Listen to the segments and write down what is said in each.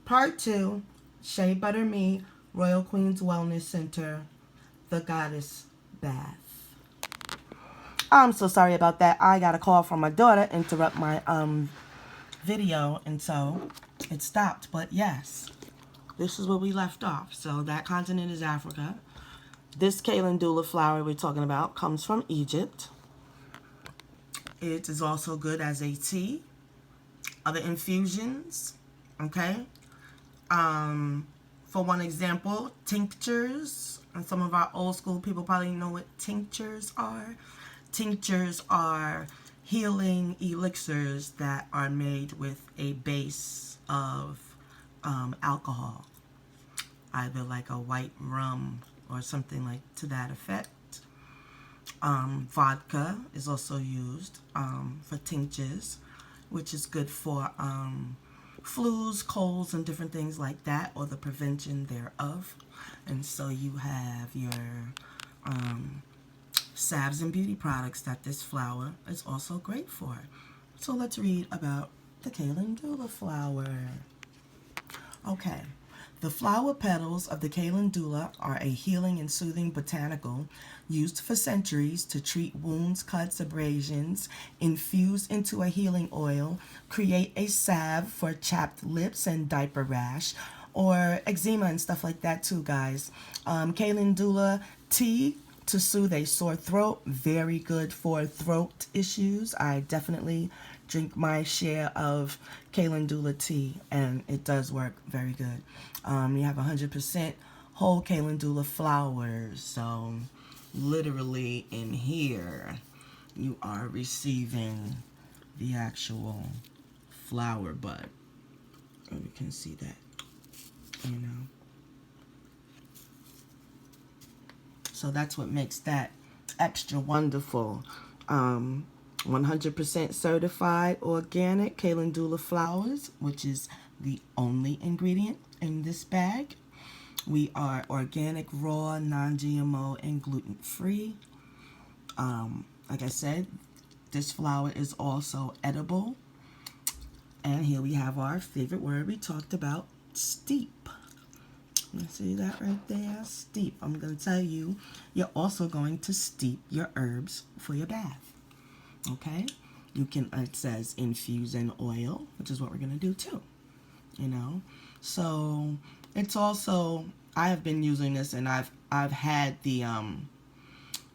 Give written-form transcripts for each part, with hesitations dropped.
Part 2, Shea Butter Me, Royal Queen's Wellness Center, the Goddess Bath. I'm so sorry about that. I got a call from my daughter, interrupt my video, and so it stopped. But yes, this is where we left off. So that continent is Africa. This calendula flower we're talking about comes from Egypt. It is also good as a tea. Other infusions, okay? For one example, tinctures. And some of our old school people probably know what tinctures are. Tinctures are healing elixirs that are made with a base of alcohol. Either like a white rum or something like to that effect. Vodka is also used for tinctures, which is good for flus, colds, and different things like that, or the prevention thereof. And so you have your salves and beauty products that this flower is also great for. So let's read about the calendula flower. Okay. The flower petals of the calendula are a healing and soothing botanical used for centuries to treat wounds, cuts, abrasions, infuse into a healing oil, create a salve for chapped lips and diaper rash, or eczema and stuff like that too, guys. Calendula tea to soothe a sore throat, very good for throat issues. I definitely drink my share of calendula tea, and it does work very good. You have 100% whole calendula flowers, so literally in here you are receiving the actual flower bud. And you can see that, you know. So that's what makes that extra wonderful. 100% certified organic calendula flowers, which is the only ingredient in this bag. We are organic, raw, non-GMO, and gluten-free. Like I said, this flower is also edible. And here we have our favorite word we talked about, steep. You see that right there? Steep. I'm going to tell you, you're also going to steep your herbs for your bath. Okay? You can, it says infuse in oil, which is what we're going to do too. You know? So, it's also, I have been using this, and I've had the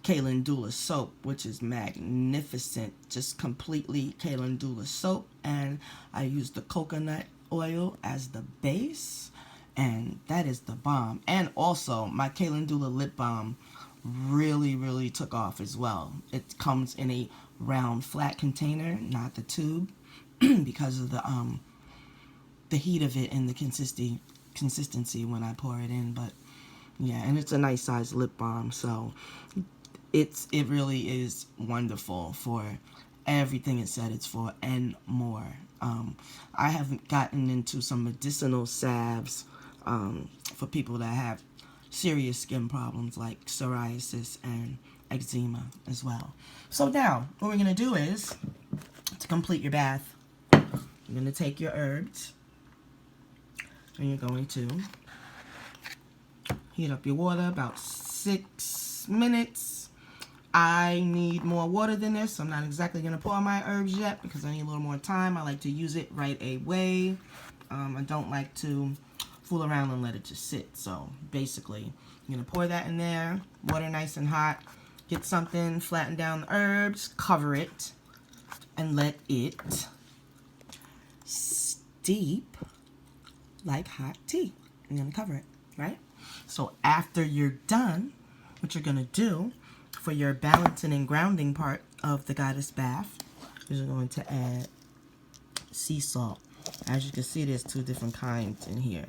calendula soap, which is magnificent. Just completely calendula soap. And I use the coconut oil as the base. And that is the bomb. And also, my calendula lip balm really, really took off as well. It comes in a round, flat container, not the tube, because of the heat of it and the consistency when I pour it in. But yeah, and it's a nice size lip balm, so it really is wonderful for everything it said it's for and more. I haven't gotten into some medicinal salves for people that have serious skin problems like psoriasis and eczema as well. So now, what we're going to do is, to complete your bath, you're going to take your herbs, and you're going to heat up your water about 6 minutes. I need more water than this, so I'm not exactly going to pour my herbs yet because I need a little more time. I like to use it right away. I don't like to fool around and let it just sit. So basically, you're going to pour that in there, water nice and hot, get something, flatten down the herbs, cover it, and let it steep like hot tea. You're going to cover it, right? So after you're done, what you're going to do for your balancing and grounding part of the goddess bath is you're going to add sea salt. As you can see, there's 2 different kinds in here.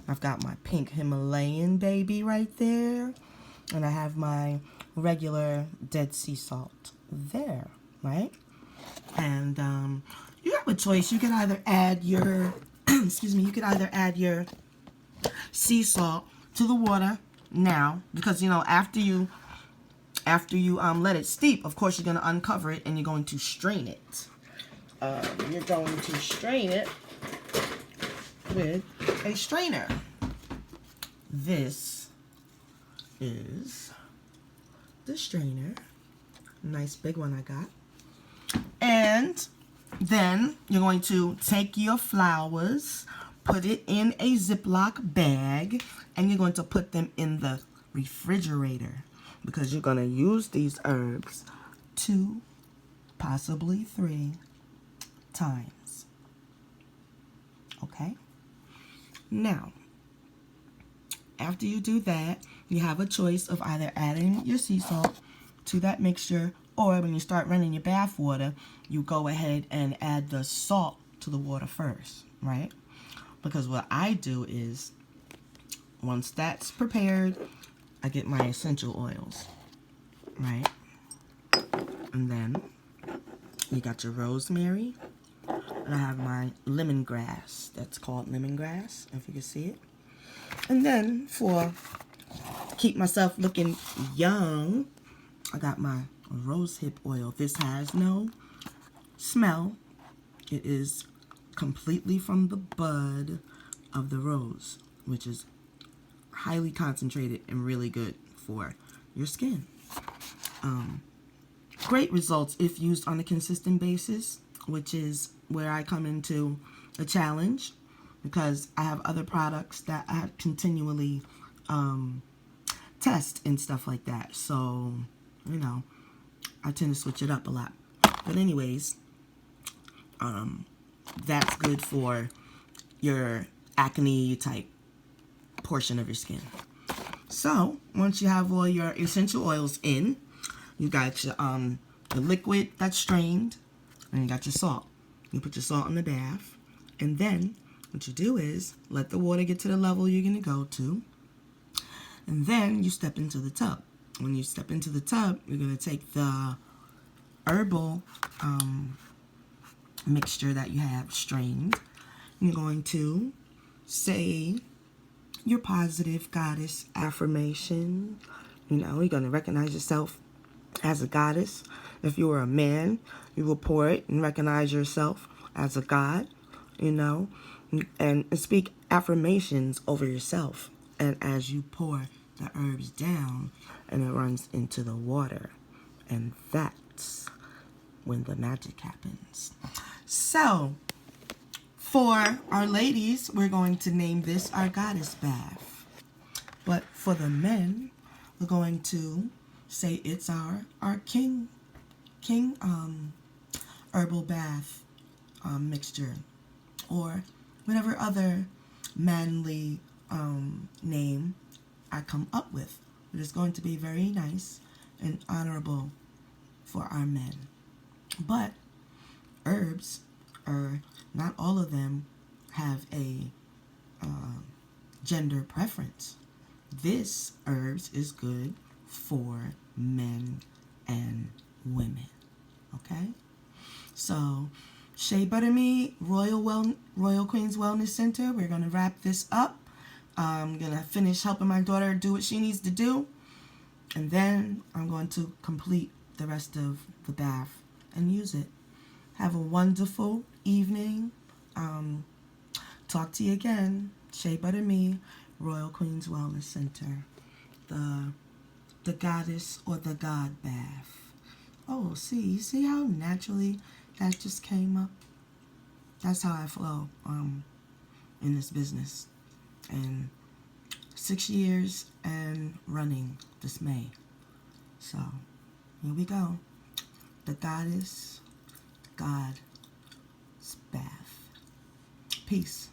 I've got my pink Himalayan baby right there, and I have my regular Dead Sea salt there, right? And you have a choice. You can either add your excuse me, you could either add your sea salt to the water now, because you know after you let it steep, of course you're going to uncover it and you're going to strain it. You're going to strain it with a strainer. This is the strainer. Nice big one I got. And then you're going to take your flowers, put it in a Ziploc bag, and you're going to put them in the refrigerator because you're going to use these herbs 2, possibly 3 times. Okay? Now, after you do that, you have a choice of either adding your sea salt to that mixture, or when you start running your bath water, you go ahead and add the salt to the water first, right? Because what I do is, once that's prepared, I get my essential oils, right? And then you got your rosemary, and I have my lemongrass. That's called lemongrass, if you can see it. And then for keep myself looking young, I got my rosehip oil. This has no smell. It is completely from the bud of the rose, which is highly concentrated and really good for your skin. Great results if used on a consistent basis, which is where I come into a challenge, because I have other products that I continually test and stuff like that. So, you know, I tend to switch it up a lot. But anyways, that's good for your acne type portion of your skin. So once you have all your essential oils in, you got your the liquid that's strained, and you got your salt. You put your salt in the bath, and then what you do is let the water get to the level you're going to go to, and then you step into the tub. When you step into the tub, you're going to take the herbal mixture that you have strained. You're going to say your positive goddess affirmation. You know, you're going to recognize yourself as a goddess. If you were a man, you will pour it and recognize yourself as a god, you know, and speak affirmations over yourself. And as you pour the herbs down, and it runs into the water, and that's when the magic happens. So, for our ladies, we're going to name this our goddess bath. But for the men, we're going to say it's our king herbal bath mixture, or whatever other manly name I come up with. But it's going to be very nice and honorable for our men. But herbs are not all of them have a gender preference. This herbs is good for men and women. Okay? So, Shea Butter Me, Royal Queen's Wellness Center. We're going to wrap this up. I'm going to finish helping my daughter do what she needs to do. And then I'm going to complete the rest of the bath and use it. Have a wonderful evening. Talk to you again. Shea Butter Me, Royal Queen's Wellness Center. The goddess or the god bath. Oh, see how naturally that just came up? That's how I flow in this business. And 6 years and running this May. So, here we go. The goddess, God's bath. Peace.